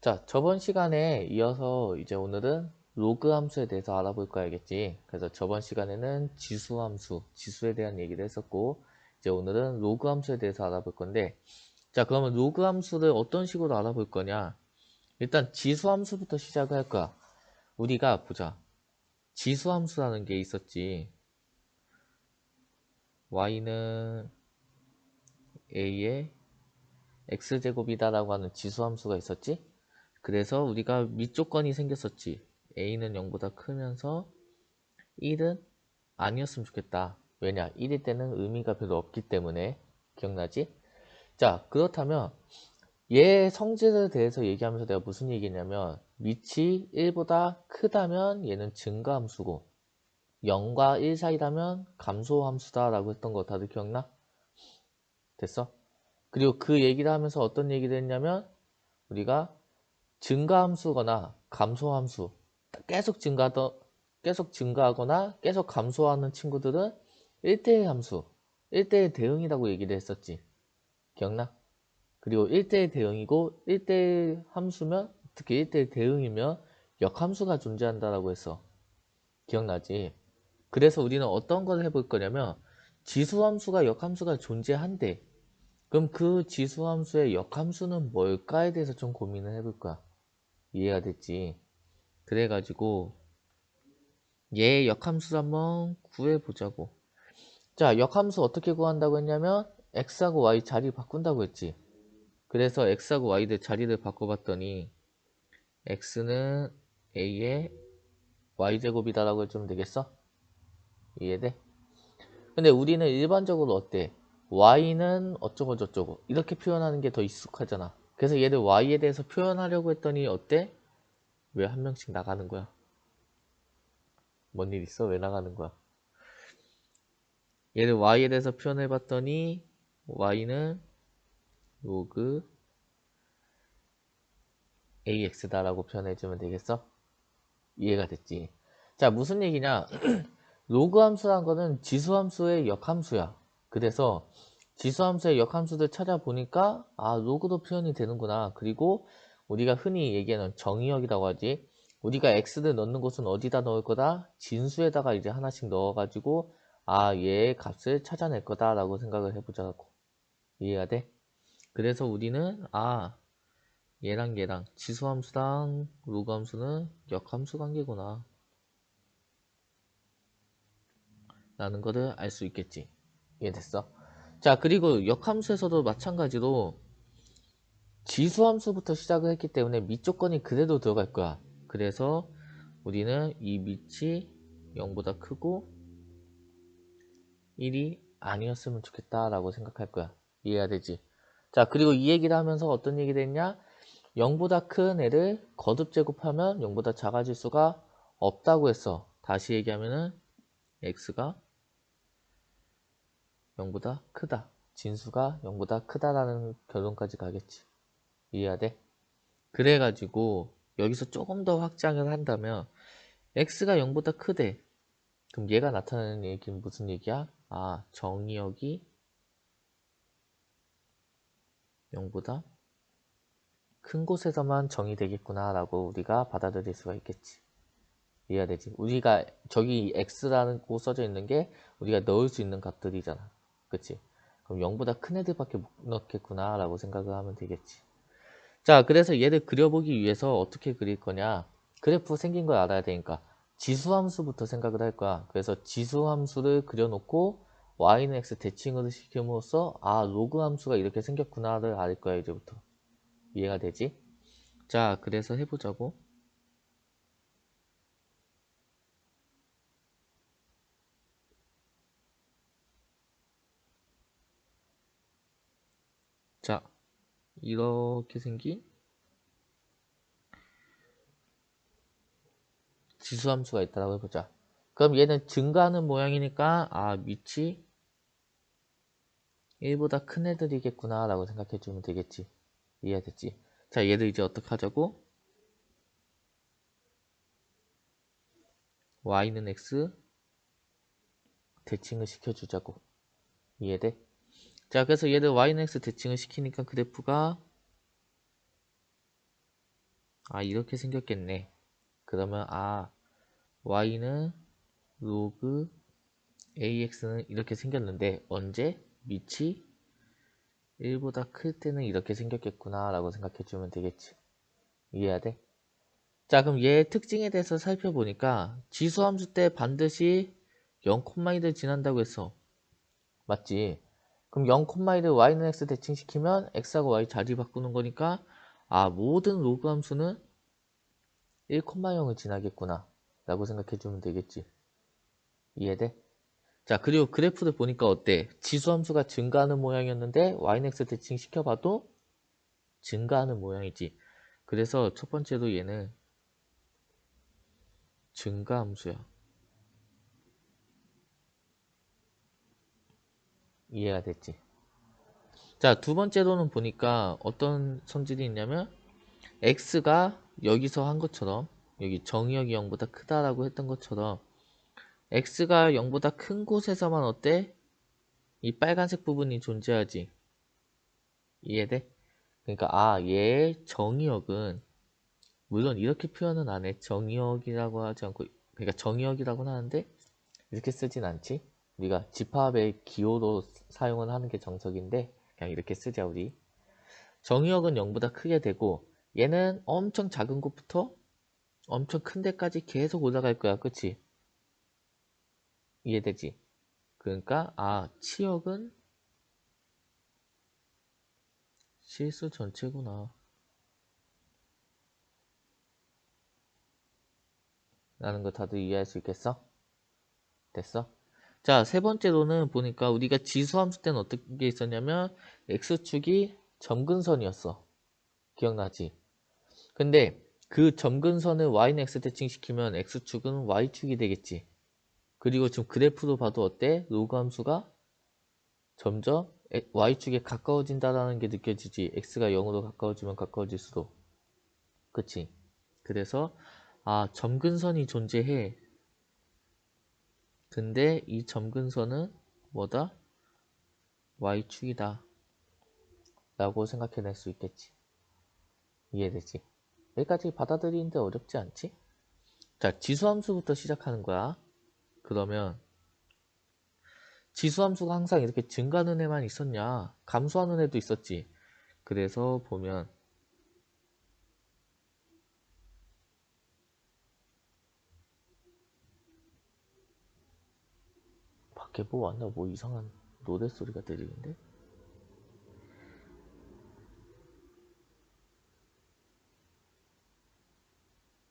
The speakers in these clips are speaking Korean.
자, 저번 시간에 이어서 이제 오늘은 로그 함수에 대해서 알아볼 거야겠지. 그래서 저번 시간에는 지수 함수, 지수에 대한 얘기를 했었고, 이제 오늘은 로그 함수에 대해서 알아볼 건데, 자, 그러면 로그 함수를 어떤 식으로 알아볼 거냐? 일단 지수 함수부터 시작을 할 거야. 우리가 보자. 지수 함수라는 게 있었지. y는 a의 x제곱이다라고 하는 지수 함수가 있었지. 그래서 우리가 밑조건이 생겼었지. a는 0보다 크면서 1은 아니었으면 좋겠다. 왜냐? 1일 때는 의미가 별로 없기 때문에. 기억나지? 자, 그렇다면 얘 성질에 대해서 얘기하면서 내가 무슨 얘기냐면 밑이 1보다 크다면 얘는 증가함수고 0과 1 사이라면 감소함수다 라고 했던 거 다들 기억나? 됐어? 그리고 그 얘기를 하면서 어떤 얘기를 했냐면 우리가 증가함수거나 감소함수 계속 계속 증가하거나 계속 감소하는 친구들은 1대1 함수, 1대1 대응이라고 얘기를 했었지. 기억나? 그리고 1대1 대응이고 1대1 함수면 특히 1대1 대응이면 역함수가 존재한다라고 했어. 기억나지? 그래서 우리는 어떤 걸 해볼 거냐면 지수함수가 역함수가 존재한대. 그럼 그 지수함수의 역함수는 뭘까에 대해서 좀 고민을 해볼 거야. 이해가 됐지? 그래가지고 얘 역함수 한번 구해보자고. 자, 역함수 어떻게 구한다고 했냐면 x하고 y 자리 바꾼다고 했지. 그래서 x하고 y들 자리를 바꿔봤더니 x는 a의 y제곱이다라고 해주면 되겠어? 이해돼? 근데 우리는 일반적으로 어때? y는 어쩌고 저쩌고 이렇게 표현하는 게 더 익숙하잖아. 그래서 얘를 y에 대해서 표현하려고 했더니 어때? 왜 한 명씩 나가는 거야? 뭔 일 있어? 왜 나가는 거야? 얘를 y에 대해서 표현해봤더니 y는 로그 ax다라고 표현해주면 되겠어? 이해가 됐지? 자, 무슨 얘기냐? 로그 함수란 거는 지수함수의 역함수야. 그래서 지수함수의 역함수들 찾아보니까 아, 로그도 표현이 되는구나. 그리고 우리가 흔히 얘기하는 정의역이라고 하지. 우리가 x를 넣는 곳은 어디다 넣을 거다? 진수에다가 이제 하나씩 넣어가지고 아, 얘의 값을 찾아낼 거다라고 생각을 해보자고. 이해가 돼? 그래서 우리는 아, 얘랑 지수함수랑 로그함수는 역함수 관계구나 라는 거를 알 수 있겠지. 이해됐어? 자, 그리고 역함수에서도 마찬가지로 지수함수부터 시작을 했기 때문에 밑조건이 그대로 들어갈 거야. 그래서 우리는 이 밑이 0보다 크고 1이 아니었으면 좋겠다라고 생각할 거야. 이해가 되지? 자, 그리고 이 얘기를 하면서 어떤 얘기를 했냐? 0보다 큰 애를 거듭 제곱하면 0보다 작아질 수가 없다고 했어. 다시 얘기하면은 x가 0보다 크다. 진수가 0보다 크다라는 결론까지 가겠지. 이해가 돼? 그래가지고 여기서 조금 더 확장을 한다면 x가 0보다 크대. 그럼 얘가 나타나는 얘기는 무슨 얘기야? 아, 정의역이 0보다 큰 곳에서만 정의되겠구나 라고 우리가 받아들일 수가 있겠지. 이해가 되지? 우리가 저기 x라는 거 써져 있는 게 우리가 넣을 수 있는 값들이잖아. 그치? 그럼 0보다 큰 애들밖에 못 넣겠구나 라고 생각을 하면 되겠지. 자, 그래서 얘를 그려보기 위해서 어떻게 그릴 거냐? 그래프 생긴 걸 알아야 되니까 지수함수부터 생각을 할 거야. 그래서 지수함수를 그려놓고 y는 x 대칭을 시킴으로써 아, 로그 함수가 이렇게 생겼구나를 알 거야, 이제부터. 이해가 되지? 자, 그래서 해보자고. 자, 이렇게 생긴 지수함수가 있다고 해보자. 그럼 얘는 증가하는 모양이니까 아, 밑이 1보다 큰 애들이겠구나 라고 생각해주면 되겠지. 이해됐지? 자, 얘를 이제 어떻게 하자고? y는 x 대칭을 시켜주자고. 이해돼? 자, 그래서 얘를 y는 x 대칭을 시키니까 그래프가 아, 이렇게 생겼겠네. 그러면 y는 로그 ax는 이렇게 생겼는데 언제? 밑이 1보다 클 때는 이렇게 생겼겠구나 라고 생각해주면 되겠지. 이해해야 돼? 자, 그럼 얘 특징에 대해서 살펴보니까 지수함수 때 반드시 0,1을 지난다고 했어. 맞지? 그럼 0,1을 y는 x 대칭시키면 x하고 y 자리 바꾸는 거니까 모든 로그 함수는 1,0을 지나겠구나 라고 생각해주면 되겠지. 이해돼? 자, 그리고 그래프를 보니까 어때? 지수함수가 증가하는 모양이었는데 y는 x 대칭시켜봐도 증가하는 모양이지. 그래서 첫 번째로 얘는 증가함수야. 이해가 됐지? 자, 두 번째로는 보니까 어떤 성질이 있냐면 x가 여기서 한 것처럼 여기 정의역이 0보다 크다라고 했던 것처럼 x가 0보다 큰 곳에서만 어때? 이 빨간색 부분이 존재하지. 이해돼? 그러니까 얘의 정의역은 물론 이렇게 표현은 안 해. 정의역이라고 하지 않고 그러니까 정의역이라고는 하는데 이렇게 쓰진 않지. 우리가 집합의 기호로 사용을 하는 게 정석인데 그냥 이렇게 쓰자 우리. 정의역은 0보다 크게 되고 얘는 엄청 작은 곳부터 엄청 큰 데까지 계속 올라갈 거야. 그치? 이해되지? 그러니까 치역은 실수 전체구나 라는 거 다들 이해할 수 있겠어? 됐어? 자, 세 번째로는 보니까 우리가 지수함수 때는 어떤 게 있었냐면 x축이 점근선이었어. 기억나지? 근데 그 점근선을 y는 x 대칭시키면 x축은 y축이 되겠지. 그리고 지금 그래프로 봐도 어때? 로그 함수가 점점 y축에 가까워진다라는 게 느껴지지. x가 0으로 가까워지면 가까워질수록. 그치? 그래서 점근선이 존재해. 근데 이 점근선은 뭐다? y축이다 라고 생각해낼 수 있겠지. 이해되지? 여기까지 받아들이는데 어렵지 않지? 자, 지수함수부터 시작하는 거야. 그러면 지수함수가 항상 이렇게 증가하는 애만 있었냐? 감소하는 애도 있었지. 그래서 보면 밖에 뭐 왔나? 뭐 이상한 노랫소리가 들리는데?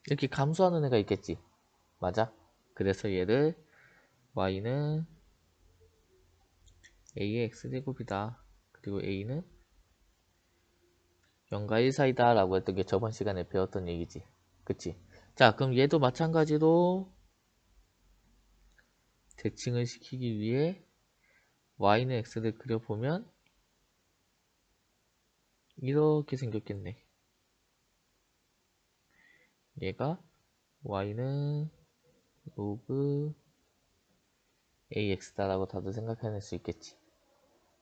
이렇게 감소하는 애가 있겠지. 맞아? 그래서 얘를 y는 a의 x제곱이다. 그리고 a는 0과 1 사이다 라고 했던 게 저번 시간에 배웠던 얘기지. 그치? 자, 그럼 얘도 마찬가지로 대칭을 시키기 위해 y는 x를 그려보면 이렇게 생겼겠네. 얘가 y는 로그 ax다라고 다들 생각해낼 수 있겠지.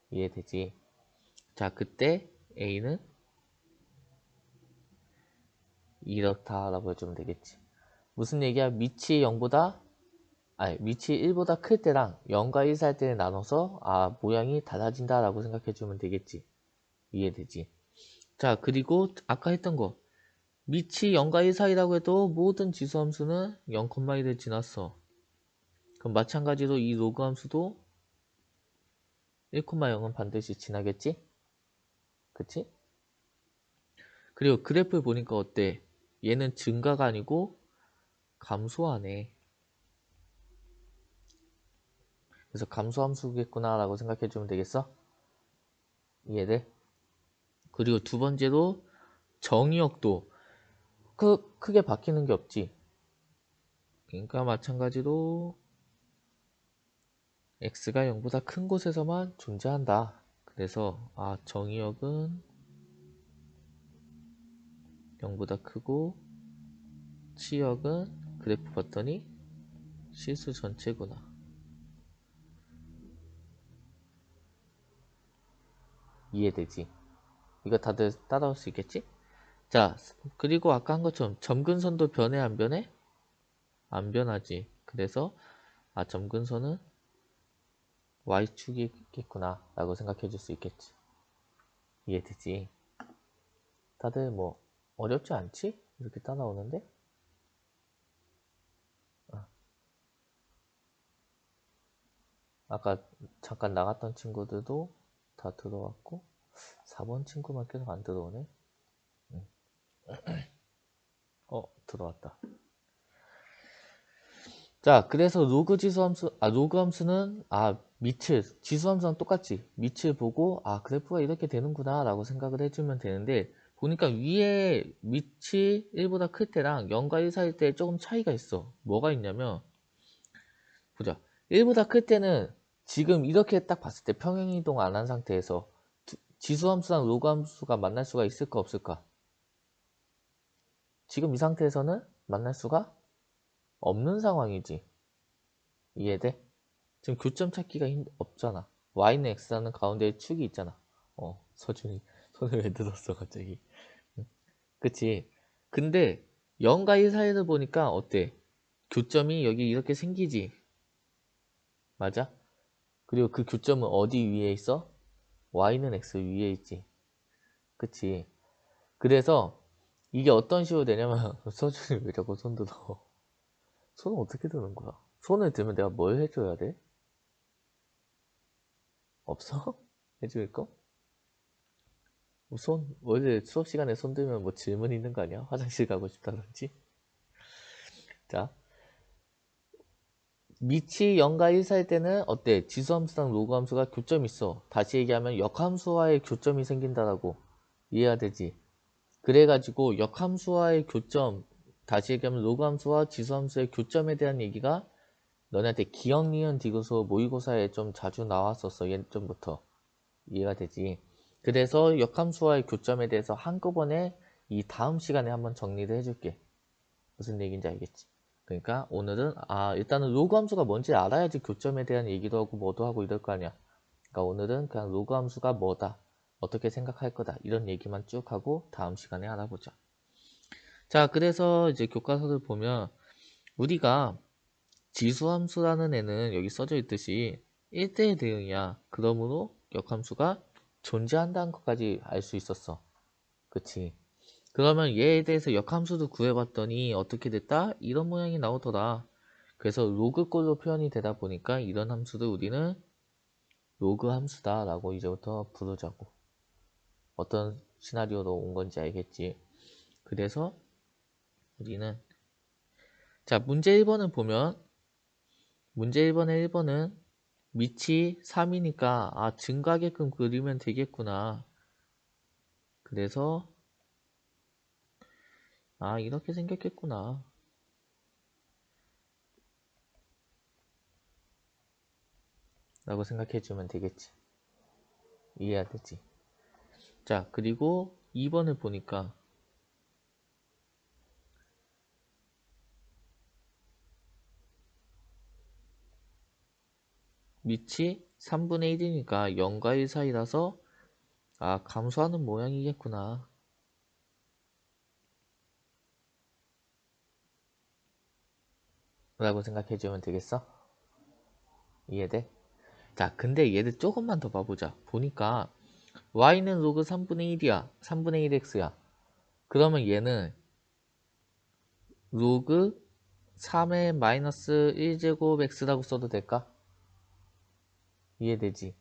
이해되지? 자, 그때 a는 이렇다라고 해주면 되겠지. 무슨 얘기야? 밑이 0보다 밑이 1보다 클 때랑 0과 1 살 때를 나눠서 모양이 달라진다라고 생각해주면 되겠지. 이해되지? 자, 그리고 아까 했던 거 밑이 0과 1 사이라고 해도 모든 지수함수는 0,1을 지났어. 그럼 마찬가지로 이 로그 함수도 1,0은 반드시 지나겠지? 그치? 그리고 그래프를 보니까 어때? 얘는 증가가 아니고 감소하네. 그래서 감소함수겠구나 라고 생각해주면 되겠어? 이해돼? 그리고 두 번째로 정의역도 크게 바뀌는 게 없지. 그러니까 마찬가지로 x가 0보다 큰 곳에서만 존재한다. 그래서 정의역은 0보다 크고 치역은 그래프 봤더니 실수 전체구나. 이해되지? 이거 다들 따라올 수 있겠지? 자, 그리고 아까 한 것처럼 점근선도 변해 안 변해? 안 변하지. 그래서 점근선은 Y축이겠구나 라고 생각해 줄 수 있겠지. 이해되지? 다들 뭐 어렵지 않지? 이렇게 따라오는데? 아까 잠깐 나갔던 친구들도 다 들어왔고 4번 친구만 계속 안 들어오네. 들어왔다. 자, 그래서 로그 지수 함수, 로그 함수는, 밑을, 지수 함수랑 똑같지. 밑을 보고, 그래프가 이렇게 되는구나, 라고 생각을 해주면 되는데, 보니까 위에 밑이 1보다 클 때랑 0과 1 사이일 때 조금 차이가 있어. 뭐가 있냐면, 보자. 1보다 클 때는 지금 이렇게 딱 봤을 때 평행이동 안 한 상태에서 지수 함수랑 로그 함수가 만날 수가 있을까, 없을까? 지금 이 상태에서는 만날 수가 없는 상황이지. 이해돼? 지금 교점 찾기가 없잖아. y는 x라는 가운데에 축이 있잖아. 서준이 손을 왜 들었어 갑자기. 응? 그치? 근데 0과 1 사이를 보니까 어때? 교점이 여기 이렇게 생기지. 맞아? 그리고 그 교점은 어디 위에 있어? y는 x 위에 있지. 그치? 그래서 이게 어떤 식으로 되냐면 서준이 왜 자꾸 손 들어? 손은 어떻게 드는 거야? 손을 들면 내가 뭘 해줘야 돼? 없어? 해줄 거? 원래 수업 시간에 손 들면 뭐 질문 있는 거 아니야? 화장실 가고 싶다든지. 자, 밑이 0과 1 사이일 때는 어때? 지수함수랑 로그함수가 교점이 있어. 다시 얘기하면 역함수와의 교점이 생긴다라고 이해해야 되지. 그래가지고 역함수와의 교점, 다시 얘기하면 로그함수와 지수함수의 교점에 대한 얘기가 너네한테 기억, 니은, 디귿소 모의고사에 좀 자주 나왔었어. 예전부터. 이해가 되지. 그래서 역함수와의 교점에 대해서 한꺼번에 이 다음 시간에 한번 정리를 해줄게. 무슨 얘기인지 알겠지? 그러니까 오늘은 일단은 로그 함수가 뭔지 알아야지 교점에 대한 얘기도 하고 뭐도 하고 이럴 거 아니야. 그러니까 오늘은 그냥 로그 함수가 뭐다, 어떻게 생각할 거다 이런 얘기만 쭉 하고 다음 시간에 알아보자. 자, 그래서 이제 교과서를 보면 우리가 지수함수라는 애는 여기 써져 있듯이 1대1 대응이야. 그러므로 역함수가 존재한다는 것까지 알 수 있었어. 그치? 그러면 얘에 대해서 역함수도 구해봤더니 어떻게 됐다? 이런 모양이 나오더라. 그래서 로그꼴로 표현이 되다 보니까 이런 함수를 우리는 로그 함수다 라고 이제부터 부르자고. 어떤 시나리오로 온 건지 알겠지? 그래서 우리는 자, 문제 1번을 보면 문제 1번의 1번은 밑이 3이니까 증가하게끔 그리면 되겠구나. 그래서 이렇게 생겼겠구나 라고 생각해주면 되겠지. 이해해야 되지. 자, 그리고 2번을 보니까 밑이 3분의 1이니까 0과 1 사이라서 감소하는 모양이겠구나 라고 생각해주면 되겠어? 이해돼? 자, 근데 얘를 조금만 더 봐보자. 보니까 y는 로그 3분의 1이야. 3분의 1x야. 그러면 얘는 로그 3의 마이너스 1제곱 x라고 써도 될까? 이해되지?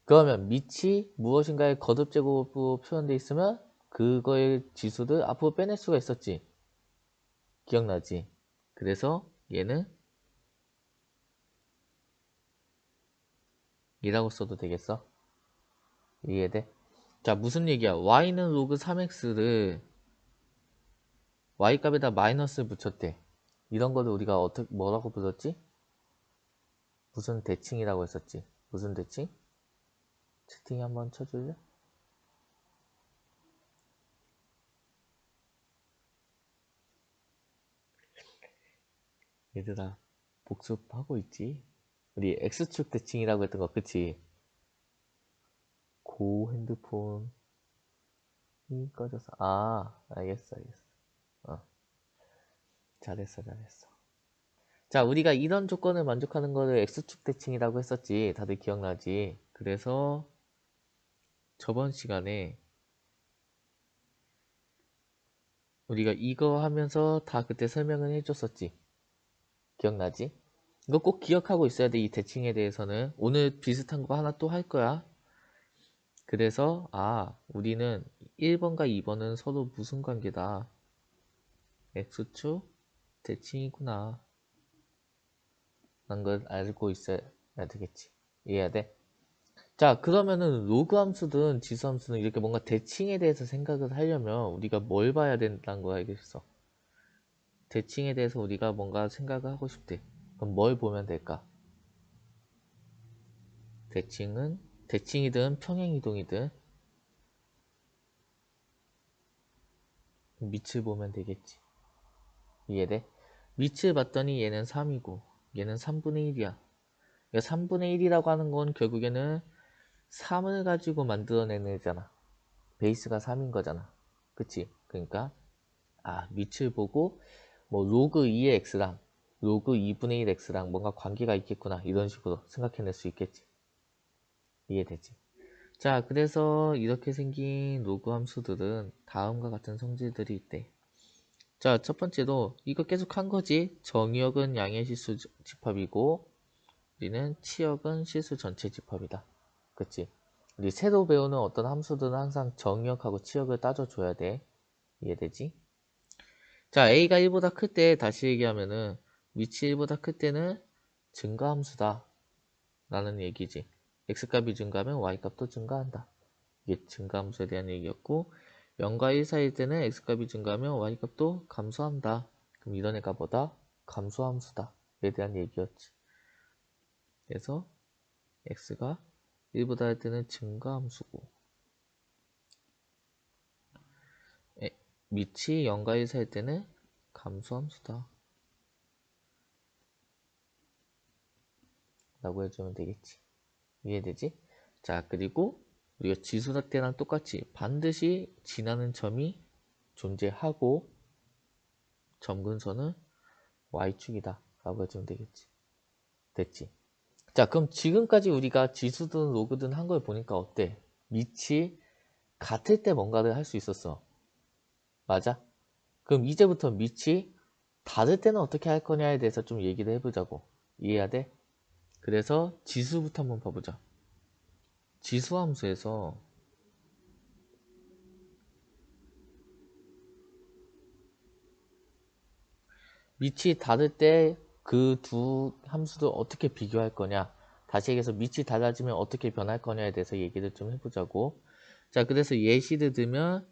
그러면 밑이 무엇인가의 거듭제곱으로 표현되어 있으면 그거의 지수를 앞으로 빼낼 수가 있었지. 기억나지? 그래서 얘는 이라고 써도 되겠어? 이해돼? 자, 무슨 얘기야? y는 로그 3x를 y 값에다 마이너스 붙였대. 이런 거를 우리가 뭐라고 불렀지? 무슨 대칭이라고 했었지? 무슨 대칭? 채팅 한번 쳐줄래? 얘들아, 복습하고 있지? 우리 X축 대칭이라고 했던 거, 그치? 고 핸드폰 꺼졌어. 아, 알겠어. 어, 잘했어. 자, 우리가 이런 조건을 만족하는 거를 X축 대칭이라고 했었지. 다들 기억나지? 그래서 저번 시간에 우리가 이거 하면서 다 그때 설명을 해줬었지. 기억나지? 이거 꼭 기억하고 있어야 돼. 이 대칭에 대해서는. 오늘 비슷한 거 하나 또 할 거야. 그래서 우리는 1번과 2번은 서로 무슨 관계다. X축 대칭이구나. 라는 걸 알고 있어야 되겠지. 이해해야 돼? 자, 그러면은 로그 함수든 지수 함수든 이렇게 뭔가 대칭에 대해서 생각을 하려면 우리가 뭘 봐야 된다는 거 알겠어. 대칭에 대해서 우리가 뭔가 생각을 하고 싶대. 그럼 뭘 보면 될까? 대칭이든 평행이동이든 밑을 보면 되겠지. 이해돼? 밑을 봤더니 얘는 3이고 얘는 3분의 1이야. 그러니까 3분의 1이라고 하는 건 결국에는 3을 가지고 만들어내는 애잖아. 베이스가 3인 거잖아. 그치? 그러니까 밑을 보고 뭐 로그 2의 x랑 로그 2분의 1 x랑 뭔가 관계가 있겠구나 이런 식으로 생각해낼 수 있겠지. 이해되지? 자, 그래서 이렇게 생긴 로그 함수들은 다음과 같은 성질들이 있대. 자, 첫 번째로 이거 계속 한 거지. 정의역은 양의 실수 집합이고 우리는 치역은 실수 전체 집합이다. 그치? 우리 새로 배우는 어떤 함수들은 항상 정의역하고 치역을 따져줘야 돼. 이해되지? 자, a가 1보다 클 때 다시 얘기하면은 위치 1보다 클 때는 증가함수다 라는 얘기지. x값이 증가하면 y값도 증가한다. 이게 증가함수에 대한 얘기였고 0과 1 사이일 때는 x값이 증가하면 y값도 감소한다. 그럼 이런 애가 뭐다? 감소함수다. 에 대한 얘기였지. 그래서 x가 1보다 할 때는 증가함수고 밑이 0과 1 사이일 때는 감소함수다. 라고 해주면 되겠지. 이해되지? 자, 그리고 우리가 지수다 때랑 똑같이 반드시 지나는 점이 존재하고 점근선은 y축이다 라고 해주면 되겠지. 됐지? 자, 그럼 지금까지 우리가 지수든 로그든 한 걸 보니까 어때? 밑이 같을 때 뭔가를 할 수 있었어. 맞아? 그럼 이제부터 밑이 다를 때는 어떻게 할 거냐에 대해서 좀 얘기를 해보자고. 이해해야 돼? 그래서 지수부터 한번 봐보자. 지수함수에서 밑이 다를 때 그 두 함수도 어떻게 비교할 거냐. 다시 얘기해서 밑이 달라지면 어떻게 변할 거냐에 대해서 얘기를 좀 해보자고. 자, 그래서 예시를 들면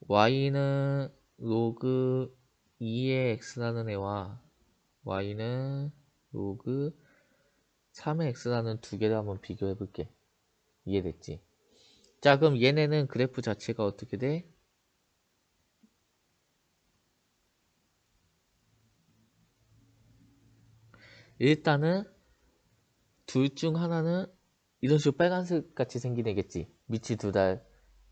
y는 로그 2의 x라는 애와 y는 로그 3의 x라는 두 개를 한번 비교해 볼게. 이해됐지? 자, 그럼 얘네는 그래프 자체가 어떻게 돼? 일단은 둘 중 하나는 이런 식으로 빨간색 같이 생긴 애겠지. 밑이 두 달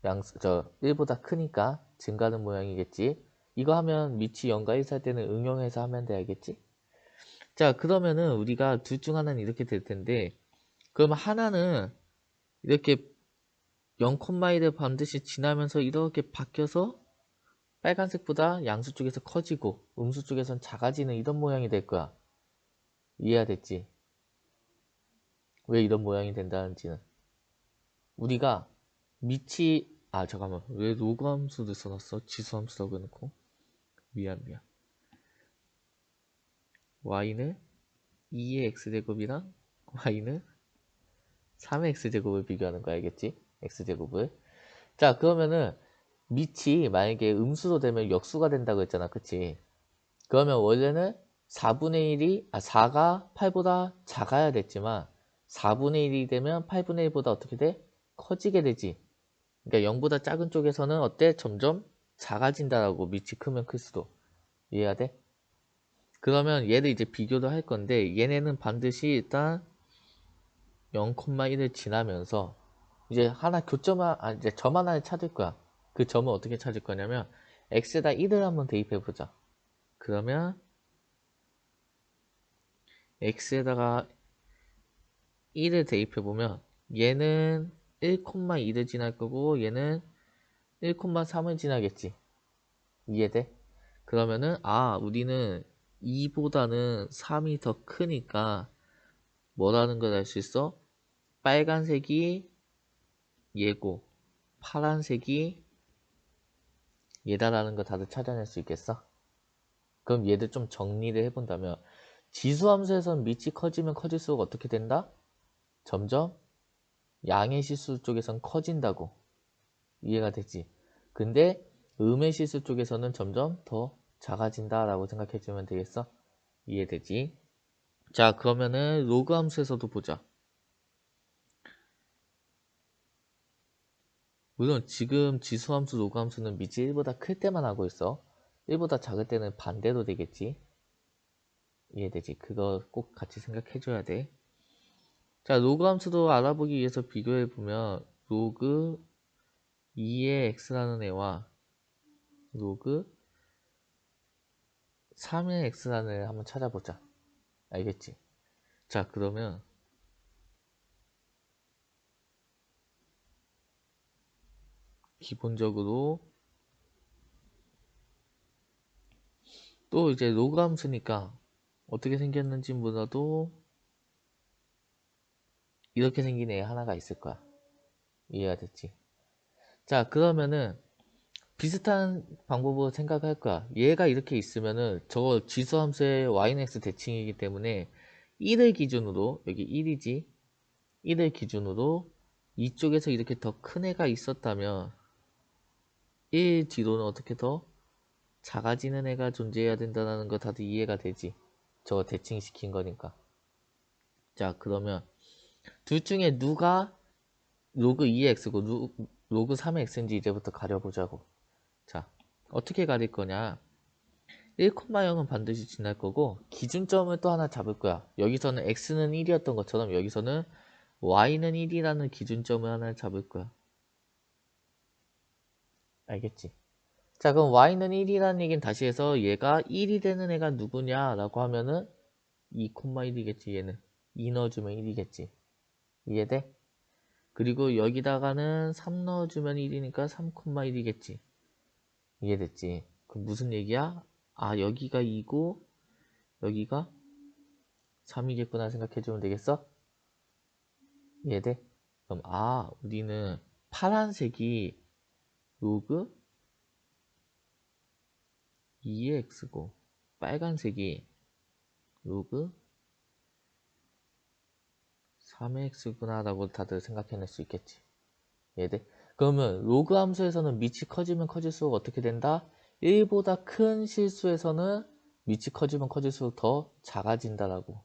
1보다 크니까 증가하는 모양이겠지. 이거 하면 밑이 0과 1 살 때는 응용해서 하면 돼, 알겠지? 자, 그러면은 우리가 둘 중 하나는 이렇게 될 텐데, 그럼 하나는 이렇게 0,1을 반드시 지나면서 이렇게 바뀌어서 빨간색보다 양수 쪽에서 커지고 음수 쪽에선 작아지는 이런 모양이 될 거야. 이해가 됐지? 왜 이런 모양이 된다는지는. 우리가 밑이 잠깐만, 왜 로그 함수를 써놨어? 지수 함수라고 해놓고. 미안. y는 2의 x제곱이랑 y는 3의 x제곱을 비교하는 거 알겠지? x제곱을. 자, 그러면은 밑이 만약에 음수로 되면 역수가 된다고 했잖아. 그치? 그러면 원래는 4분의 1이 4가 8보다 작아야 됐지만 4분의 1이 되면 8분의 1보다 어떻게 돼? 커지게 되지. 그러니까 0보다 작은 쪽에서는 어때? 점점 작아진다라고. 밑이 크면 클수록. 이해가 돼? 그러면 얘를 이제 비교도 할 건데 얘네는 반드시 일단 0,1을 지나면서 이제 하나 이제 점 하나를 찾을 거야. 그 점을 어떻게 찾을 거냐면 x에다 1을 한번 대입해 보자. 그러면 x에다가 1을 대입해 보면 얘는 1,2를 지날 거고 얘는 1,3을 지나겠지. 이해돼? 그러면은 우리는 2보다는 3이 더 크니까 뭐라는 걸 알 수 있어? 빨간색이 얘고 파란색이 얘다라는 거 다들 찾아낼 수 있겠어? 그럼 얘들 좀 정리를 해본다면 지수함수에서는 밑이 커지면 커질수록 어떻게 된다? 점점 양의 실수 쪽에선 커진다고. 이해가 되지? 근데 음의 실수 쪽에서는 점점 더 작아진다 라고 생각해주면 되겠어? 이해되지? 자, 그러면은 로그 함수에서도 보자. 물론 지금 지수함수, 로그 함수는 밑이 1보다 클 때만 하고 있어. 1보다 작을 때는 반대로 되겠지? 이해되지? 그거 꼭 같이 생각해줘야 돼. 자, 로그 함수도 알아보기 위해서 비교해보면 로그 2의 x라는 애와 로그 3의 x라는 애를 한번 찾아보자. 알겠지? 자, 그러면 기본적으로 또 이제 로그 함수니까 어떻게 생겼는지 몰라도 이렇게 생긴 애 하나가 있을 거야. 이해가 됐지? 자, 그러면은 비슷한 방법으로 생각할 거야. 얘가 이렇게 있으면은 저거 지수함수의 yx 대칭이기 때문에 1을 기준으로, 여기 1이지? 1을 기준으로 이쪽에서 이렇게 더 큰 애가 있었다면 1 뒤로는 어떻게 더 작아지는 애가 존재해야 된다는 거 다들 이해가 되지? 저거 대칭시킨 거니까. 자, 그러면 둘 중에 누가 로그 2x고 로그 3의 x인지 이제부터 가려보자고. 자, 어떻게 가릴 거냐? 1,0은 반드시 지날 거고 기준점을 또 하나 잡을 거야. 여기서는 x는 1이었던 것처럼 여기서는 y는 1이라는 기준점을 하나 잡을 거야. 알겠지? 자, 그럼 y는 1이라는 얘기는 다시 해서 얘가 1이 되는 애가 누구냐라고 하면은 2,1이겠지. 얘는 2 넣어주면 1이겠지. 이해돼? 그리고 여기다가는 3 넣어주면 1이니까 3,1이겠지. 이해됐지? 그럼 무슨 얘기야? 여기가 2고 여기가 3이겠구나 생각해주면 되겠어? 이해돼? 그럼 우리는 파란색이 로그 2의 x고 빨간색이 로그 3의 x구나 라고 다들 생각해낼 수 있겠지. 이해돼? 그러면 로그 함수에서는 밑이 커지면 커질수록 어떻게 된다? 1보다 큰 실수에서는 밑이 커지면 커질수록 더 작아진다라고.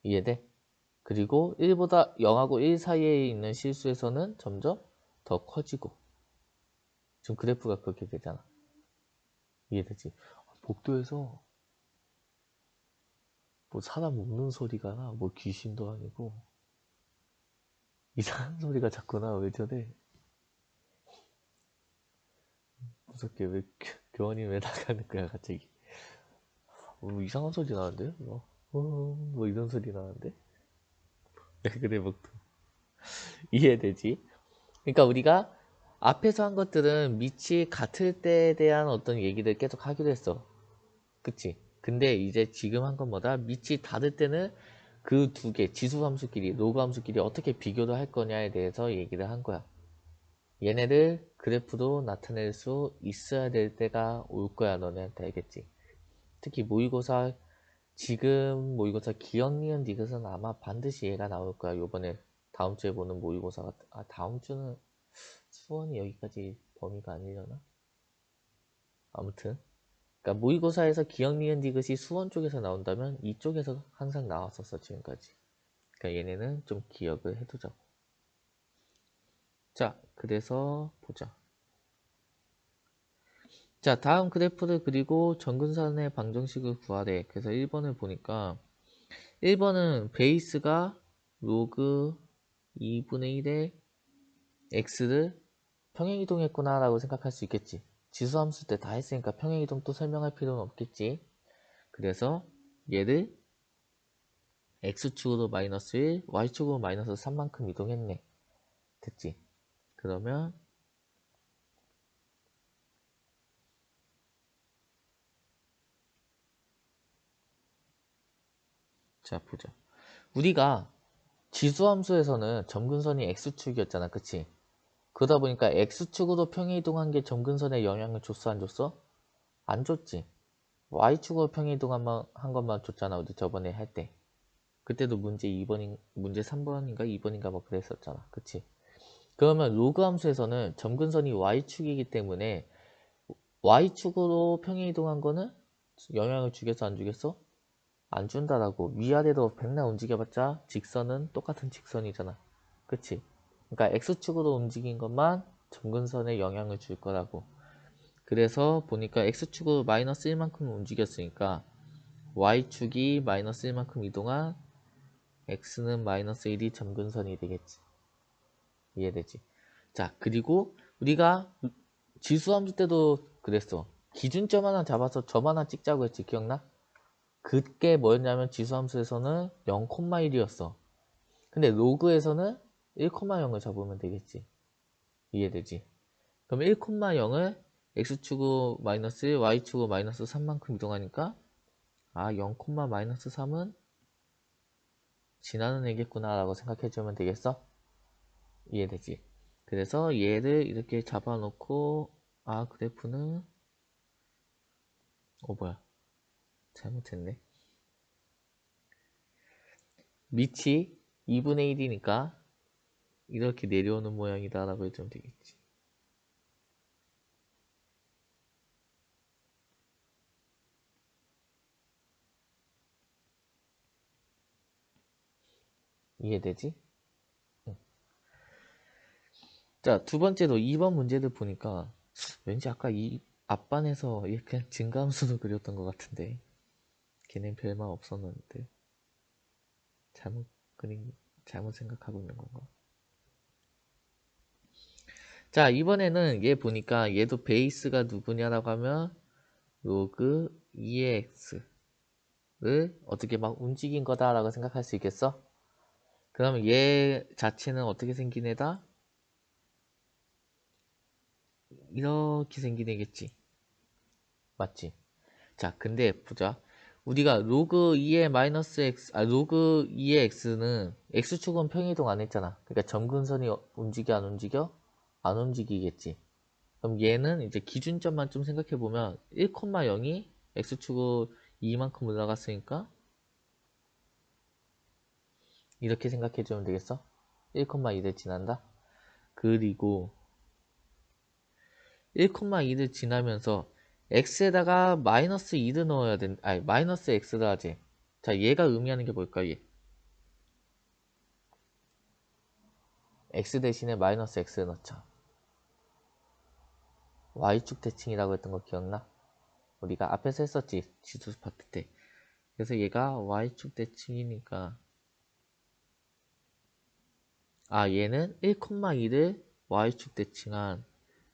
이해돼? 그리고 1보다 0하고 1 사이에 있는 실수에서는 점점 더 커지고. 지금 그래프가 그렇게 되잖아. 이해되지? 복도에서 뭐 사람 웃는 소리가 나, 뭐 귀신도 아니고 이상한 소리가 자꾸 나. 왜 저래? 무섭게 왜 교원이 왜 나가는 거야 갑자기? 뭐 이상한 소리 나는데? 뭐 이런 소리 나는데? 왜 그래 복도? 이해되지? 그러니까 우리가 앞에서 한 것들은 밑이 같을 때에 대한 어떤 얘기를 계속 하기로 했어. 그치? 근데 이제 지금 한 건 뭐다? 밑이 다를 때는 그 두 개, 지수 함수끼리, 로그 함수끼리 어떻게 비교를 할 거냐에 대해서 얘기를 한 거야. 얘네를 그래프로 나타낼 수 있어야 될 때가 올 거야, 너네한테. 알겠지? 특히 모의고사, 지금 모의고사 기억, 니은, 디귿은 아마 반드시 얘가 나올 거야. 요번에 다음 주에 보는 모의고사가, 다음 주는 수원이 여기까지 범위가 아니려나? 아무튼. 그러니까 모의고사에서 기억, 니은, 디귿이 수원 쪽에서 나온다면 이쪽에서 항상 나왔었어, 지금까지. 그러니까 얘네는 좀 기억을 해두자고. 자, 그래서 보자. 자, 다음 그래프를 그리고 정근선의 방정식을 구하래. 그래서 1번을 보니까 1번은 베이스가 로그 2분의 1에 x를 평행이동했구나 라고 생각할 수 있겠지. 지수함수 때 다 했으니까 평행이동 또 설명할 필요는 없겠지. 그래서 얘를 x축으로 마이너스 1, y축으로 마이너스 3만큼 이동했네. 됐지? 그러면 자 보자. 우리가 지수함수에서는 점근선이 x축이었잖아. 그치? 그러다 보니까 x축으로 평행이동한 게 점근선에 영향을 줬어 안 줬어? 안 줬지. y축으로 평행이동한 한 것만 줬잖아. 우리 저번에 할 때. 그때도 문제 3번인가 2번인가 뭐 그랬었잖아. 그치? 그러면 로그 함수에서는 점근선이 y축이기 때문에 y축으로 평행이동한 거는 영향을 주겠어 안 주겠어? 안 준다라고. 위아래로 백날 움직여봤자 직선은 똑같은 직선이잖아. 그치? 그러니까 x축으로 움직인 것만 점근선에 영향을 줄 거라고. 그래서 보니까 x축으로 마이너스 1만큼 움직였으니까 y축이 마이너스 1만큼 이동한 x는 마이너스 1이 점근선이 되겠지. 이해되지? 자, 그리고 우리가 지수함수 때도 그랬어. 기준점 하나 잡아서 점 하나 찍자고 했지. 기억나? 그게 뭐였냐면 지수함수에서는 0,1이었어. 근데 로그에서는 1,0을 잡으면 되겠지. 이해되지? 그럼 1,0을 x축으로 마이너스 1, y축으로 마이너스 3만큼 이동하니까 0, 마이너스 3은 지나는 애겠구나 라고 생각해주면 되겠어? 이해되지? 그래서 얘를 이렇게 잡아놓고 그래프는 뭐야 잘못했네. 밑이 2분의 1이니까 이렇게 내려오는 모양이다 라고 해주면 되겠지. 이해되지? 응. 자, 두 번째로 2번 문제를 보니까 왠지 아까 이 앞반에서 그냥 증가함수도 그렸던 것 같은데 걔는 별말 없었는데 잘못 그린 잘못 생각하고 있는 건가? 자, 이번에는 얘 보니까 얘도 베이스가 누구냐라고 하면 로그 2의 x를 어떻게 막 움직인 거다라고 생각할 수 있겠어? 그러면 얘 자체는 어떻게 생긴 애다? 이렇게 생긴 애겠지. 맞지? 자, 근데 보자. 우리가 로그 2의 마이너스 x, 로그 2의 x는 x축은 평이동 안 했잖아. 그러니까 점근선이 움직여 안 움직여? 안 움직이겠지. 그럼 얘는 이제 기준점만 좀 생각해보면 1,0이 x축으로 2만큼 올라갔으니까 이렇게 생각해주면 되겠어? 1,2를 지난다? 그리고 1,2를 지나면서 x에다가 마이너스 2를 넣어야 아니 마이너스 x를 하지. 자, 얘가 의미하는 게 뭘까 얘? x 대신에 마이너스 x를 넣자. y축 대칭이라고 했던 거 기억나? 우리가 앞에서 했었지 지수 파트 때. 그래서 얘가 y축 대칭이니까 얘는 1,2를 y축 대칭한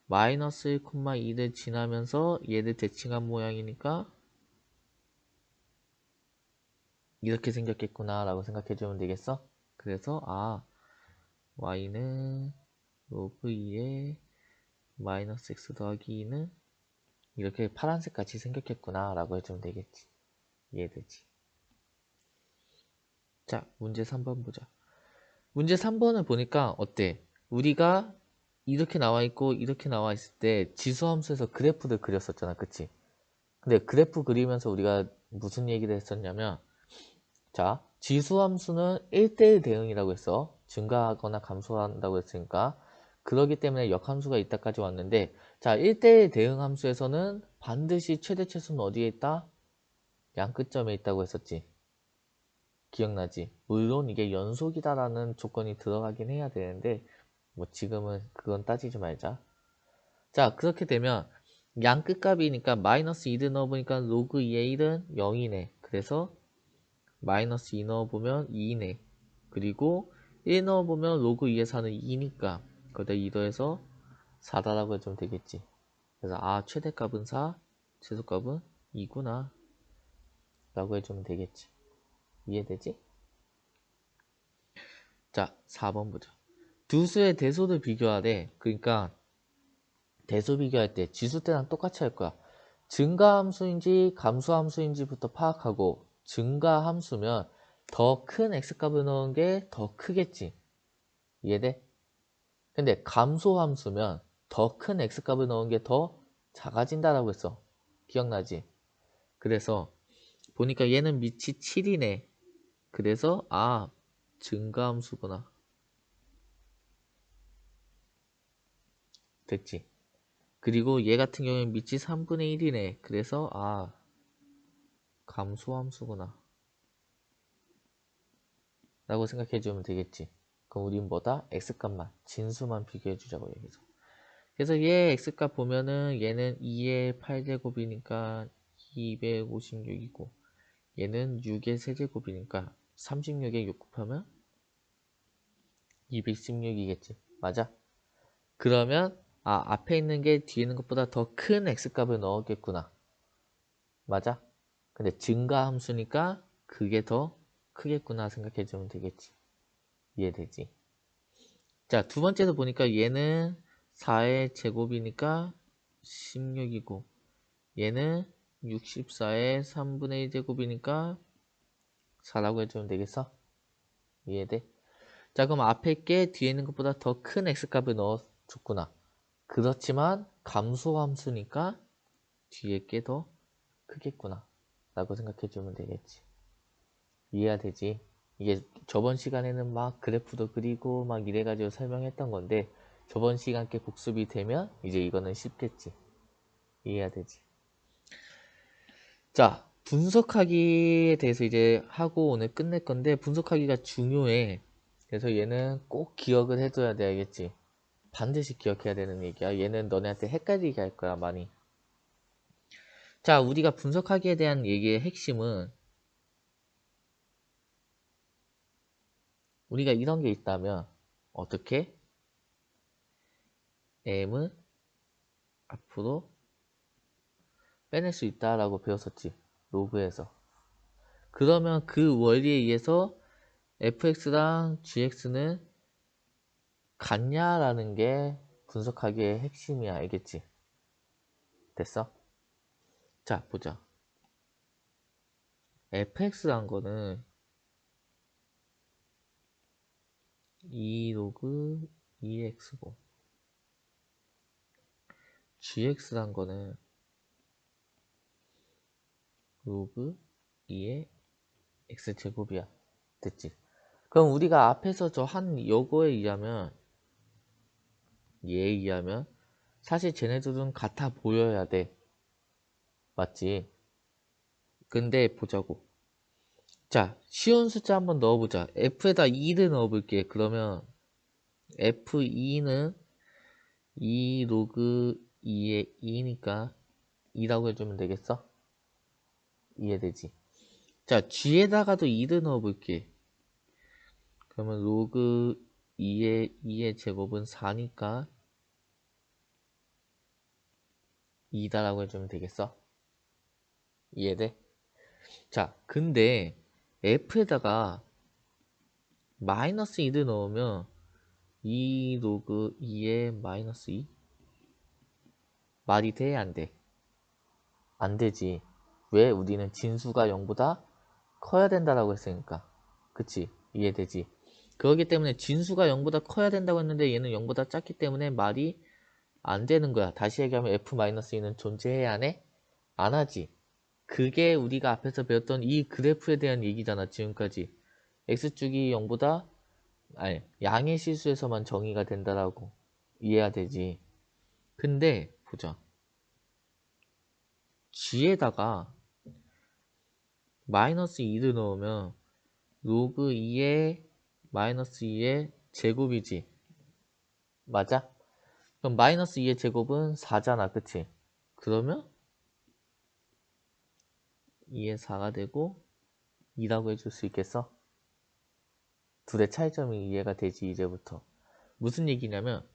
마이너스 1,2를 지나면서 얘를 대칭한 모양이니까 이렇게 생겼겠구나 라고 생각해주면 되겠어? 그래서 y는 로그 2에 마이너스 x 더하기 2는 이렇게 파란색 같이 생겼겠구나 라고 해주면 되겠지. 이해되지? 자, 문제 3번 보자. 문제 3번을 보니까 어때? 우리가 이렇게 나와 있고 이렇게 나와 있을 때 지수함수에서 그래프를 그렸었잖아. 그치? 근데 그래프 그리면서 우리가 무슨 얘기를 했었냐면 자, 지수함수는 1대1 대응이라고 했어. 증가하거나 감소한다고 했으니까 그러기 때문에 역함수가 있다까지 왔는데 자, 1대1 대응 함수에서는 반드시 최대치수는 어디에 있다? 양끝점에 있다고 했었지. 기억나지? 물론 이게 연속이다라는 조건이 들어가긴 해야 되는데 뭐 지금은 그건 따지지 말자. 자, 그렇게 되면 양 끝값이니까 마이너스 2를 넣어보니까 로그 2의 1은 0이네. 그래서 마이너스 2 넣어보면 2네. 그리고 1 넣어보면 로그 2의 4는 2니까 거기다 2 더해서 4다라고 해주면 되겠지. 그래서 아 최대값은 4, 최소값은 2구나 라고 해주면 되겠지. 이해되지? 자 4번 보자. 두 수의 대소를 비교하래. 그러니까 대소 비교할 때 지수 때랑 똑같이 할 거야. 증가함수인지 감소함수인지부터 파악하고, 증가함수면 더 큰 x값을 넣은 게 더 크겠지. 이해돼? 근데 감소함수면 더 큰 x값을 넣은 게 더 작아진다라고 했어. 기억나지? 그래서 보니까 얘는 밑이 7이네. 그래서 아 증가함수구나. 됐지? 그리고 얘 같은 경우는 밑이 3분의 1이네. 그래서 아 감소함수구나 라고 생각해주면 되겠지. 그럼 우린 뭐다? x값만 진수만 비교해주자고 여기서. 그래서 얘 x값 보면은 얘는 2의 8제곱이니까 256이고, 얘는 6의 세제곱이니까 36에 6 곱하면 216이겠지. 맞아? 그러면 아 앞에 있는 게 뒤에 있는 것보다 더 큰 x값을 넣었겠구나. 맞아? 근데 증가함수니까 그게 더 크겠구나 생각해주면 되겠지. 이해되지? 자, 두 번째도 보니까 얘는 4의 제곱이니까 16이고, 얘는 64의 3분의 1 제곱이니까 4라고 해주면 되겠어? 이해돼? 자, 그럼 앞에 게 뒤에 있는 것보다 더 큰 x값을 넣어줬구나. 그렇지만 감소함수니까 뒤에 게 더 크겠구나 라고 생각해주면 되겠지. 이해가 되지? 이게 저번 시간에는 막 그래프도 그리고 막 이래가지고 설명했던 건데, 저번 시간 게 복습이 되면 이제 이거는 쉽겠지. 이해가 되지? 자, 분석하기에 대해서 이제 하고 오늘 끝낼 건데, 분석하기가 중요해. 그래서 얘는 꼭 기억을 해둬야 돼. 알겠지? 반드시 기억해야 되는 얘기야. 얘는 너네한테 헷갈리게 할 거야, 많이. 자, 우리가 분석하기에 대한 얘기의 핵심은, 우리가 이런 게 있다면 어떻게 m은 앞으로 빼낼 수 있다라고 배웠었지. 로그에서. 그러면 그 원리에 의해서 fx랑 gx는 같냐라는 게 분석하기의 핵심이야. 알겠지? 됐어? 자, 보자. fx란 거는 2 로그 2x고, gx란 거는 로그 2의 x제곱이야. 됐지? 그럼 우리가 앞에서 저 한 요거에 의하면, 얘에 의하면 사실 쟤네들은 같아 보여야 돼. 맞지? 근데 보자고. 자, 쉬운 숫자 한번 넣어보자. f에다 2를 넣어볼게. 그러면 f2는 2 로그 2의 2니까 2라고 해주면 되겠어? 이해되지? 자, g에다가도 2를 넣어볼게. 그러면 로그 2의 제곱은 4니까 2다라고 해주면 되겠어? 이해돼? 자, 근데 f에다가 마이너스 2를 넣으면 2 로그 2의 마이너스 2? 말이 돼? 안 돼? 안 되지. 왜? 우리는 진수가 0보다 커야 된다라고 했으니까. 그치? 이해되지? 그렇기 때문에 진수가 0보다 커야 된다고 했는데 얘는 0보다 작기 때문에 말이 안 되는 거야. 다시 얘기하면 f-2는 존재해야 하네? 안 하지. 그게 우리가 앞에서 배웠던 이 그래프에 대한 얘기잖아. 지금까지. x축이 0보다 아니 양의 실수에서만 정의가 된다라고 이해가 되지. 근데 보자. g에다가 마이너스 2를 넣으면 로그 2의 마이너스 2의 제곱이지. 맞아? 그럼 마이너스 2의 제곱은 4잖아. 그치? 그러면 2의 4가 되고 2라고 해줄 수 있겠어? 둘의 차이점이 이해가 되지. 이제부터 무슨 얘기냐면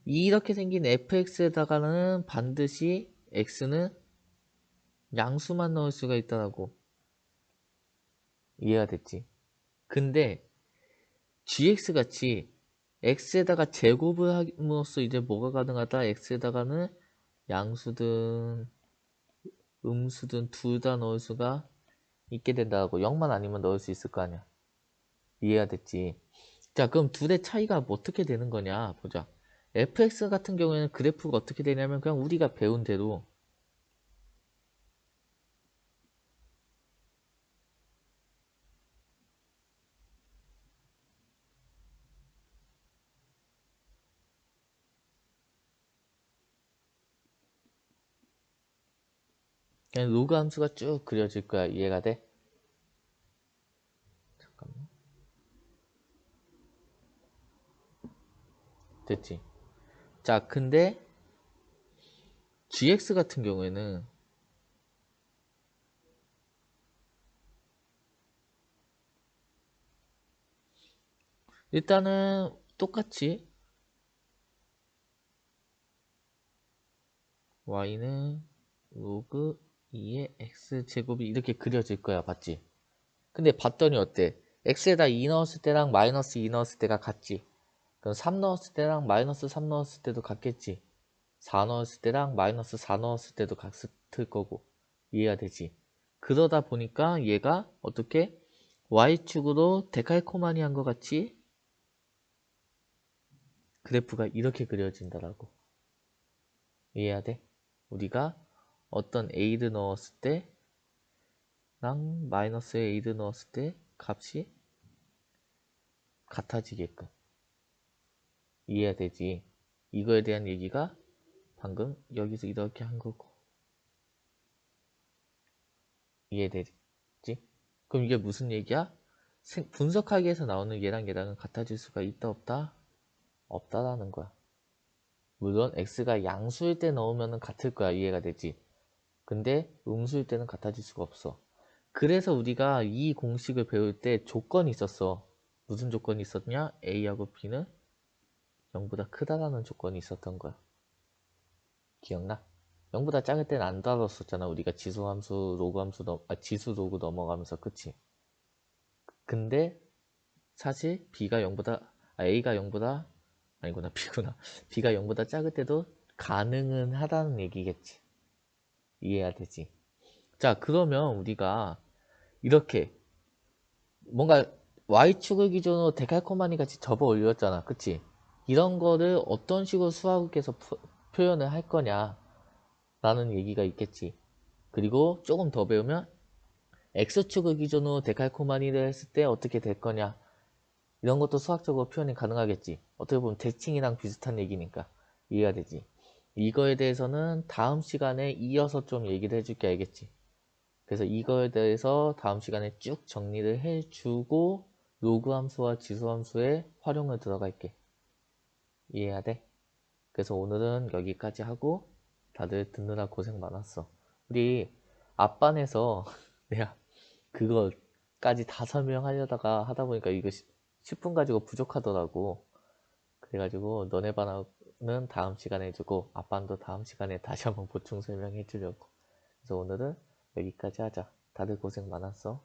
이렇게 생긴 fx에다가는 반드시 x는 양수만 넣을 수가 있다라고. 이해가 됐지? 근데 gx같이 x에다가 제곱을 함으로써 이제 뭐가 가능하다? x에다가는 양수든 음수든 둘 다 넣을 수가 있게 된다고. 0만 아니면 넣을 수 있을 거 아니야. 이해가 됐지? 자, 그럼 둘의 차이가 뭐 어떻게 되는 거냐 보자. fx 같은 경우에는 그래프가 어떻게 되냐면 그냥 우리가 배운 대로 그냥 로그 함수가 쭉 그려질 거야. 이해가 돼? 잠깐만. 됐지? 자, 근데 gx 같은 경우에는 일단은 똑같이 y는 로그 2의 x제곱이 이렇게 그려질 거야. 봤지? 근데 봤더니 어때? x에다 2 넣었을 때랑 마이너스 2 넣었을 때가 같지? 그럼 3 넣었을 때랑 마이너스 3 넣었을 때도 같겠지? 4 넣었을 때랑 마이너스 4 넣었을 때도 같을 거고. 이해가 되지? 그러다 보니까 얘가 어떻게 y축으로 데칼코마니한 것 같이 그래프가 이렇게 그려진다라고. 이해해야 돼? 우리가 어떤 a를 넣었을 때랑 마이너스 a를 넣었을 때 값이 같아지게끔. 이해해야 되지? 이거에 대한 얘기가 방금 여기서 이렇게 한 거고. 이해되지? 그럼 이게 무슨 얘기야? 분석하기에서 나오는 얘랑 얘랑은 같아질 수가 있다 없다? 없다라는 거야. 물론 x가 양수일 때 넣으면 같을 거야. 이해가 되지? 근데 음수일 때는 같아질 수가 없어. 그래서 우리가 이 공식을 배울 때 조건이 있었어. 무슨 조건이 있었냐? a하고 b는 0보다 크다라는 조건이 있었던 거야. 기억나? 0보다 작을 때는 안 다뤘었잖아. 우리가 지수함수, 로그함수, 지수 로그 넘어가면서. 그치? 근데 사실 b가 0보다 a가 0보다 아니구나 b구나 b가 0보다 작을 때도 가능은 하다는 얘기겠지. 이해해야 되지. 자, 그러면 우리가 이렇게 뭔가 y축을 기준으로 데칼코마니 같이 접어 올렸잖아. 그치? 이런 거를 어떤 식으로 수학에서 표현을 할 거냐 라는 얘기가 있겠지. 그리고 조금 더 배우면 x축을 기준으로 데칼코마니를 했을 때 어떻게 될 거냐 이런 것도 수학적으로 표현이 가능하겠지. 어떻게 보면 대칭이랑 비슷한 얘기니까 이해가 되지. 이거에 대해서는 다음 시간에 이어서 좀 얘기를 해줄게. 알겠지? 그래서 이거에 대해서 다음 시간에 쭉 정리를 해주고 로그 함수와 지수 함수의 활용을 들어갈게. 이해해야 돼? 그래서 오늘은 여기까지 하고 다들 듣느라 고생 많았어. 우리 앞반에서 내가 그거까지 다 설명하려다가 하다 보니까 이거 10분 가지고 부족하더라고. 그래가지고 너네 반은 다음 시간에 해주고 앞반도 다음 시간에 다시 한번 보충 설명해 주려고. 그래서 오늘은 여기까지 하자. 다들 고생 많았어.